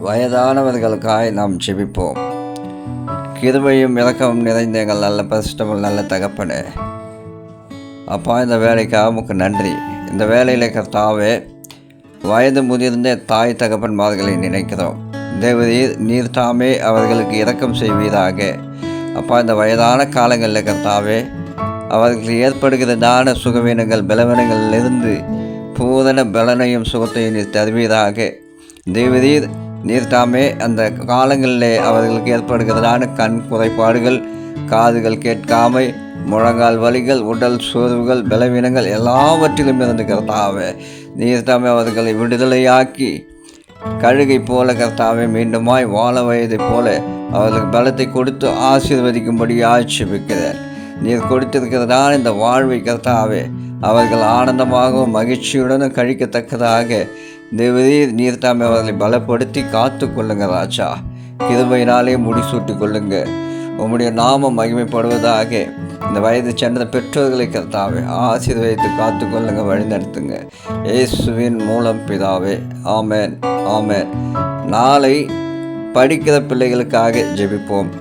வயதானவர்களுக்காய் நாம் ஜெபிப்போம். கிருபையும் இரக்கமும் நிறைந்த எங்கள் நல்ல பரிசுத்தமுள்ள நல்ல தகப்பனே, அப்பா, இந்த வேலைக்காக உமக்கு நன்றி. இந்த வேலையில் கர்த்தாவே, வயது முதிர்ந்த தாய் தகப்பன்மார்களை நினைக்கிறோம். தேவரீர் நீர் தாமே அவர்களுக்கு இரக்கம் செய்வீராக. அப்பா, இந்த வயதான காலங்களில் கர்த்தாவே, அவர்களுக்கு ஏற்படுகிறதான சுகவீனங்கள் பலவீனங்களிலிருந்து பூரண பலனையும் சுகத்தையும் நீர் தருவீராக. தேவரீர் நீர் தாமே அந்த காலங்களிலே அவர்களுக்கு ஏற்படுகிறதான கண் குறைபாடுகள், காதுகள் கேட்காமை, முழங்கால் வலிகள், உடல் சோர்வுகள், பலவீனங்கள் எல்லாவற்றிலும் இருந்து கர்த்தாவே நீர் தாமே அவர்களை விடுதலையாக்கி கழுகை போல கர்த்தாவே மீண்டுமாய் வாழ வயதை போல அவர்களுக்கு பலத்தை கொடுத்து ஆசீர்வதிக்கும்படி ஆட்சேபிக்கிறேன். நீர் கொடுத்திருக்கிறதான இந்த வாழ்வை கர்த்தாவே அவர்கள் ஆனந்தமாகவும் மகிழ்ச்சியுடனும் கழிக்கத்தக்கதாக தேவரீர் நீர் தாமே அவர்களை பலப்படுத்தி காத்து கொள்ளுங்க ராஜா. கிருபையினாலே முடிசூட்டி கொள்ளுங்க. உம்முடைய நாமம் மகிமைப்படுவதாக. இந்த வயது சென்ற பெற்றோர்களை கர்த்தாவே ஆசீர்வதித்து காத்து கொள்ளுங்க, வழிநடத்துங்க. இயேசுவின் மூலம் பிதாவே, ஆமென், ஆமென். நாளை படிக்கிற பிள்ளைகளுக்காக ஜெபிப்போம்.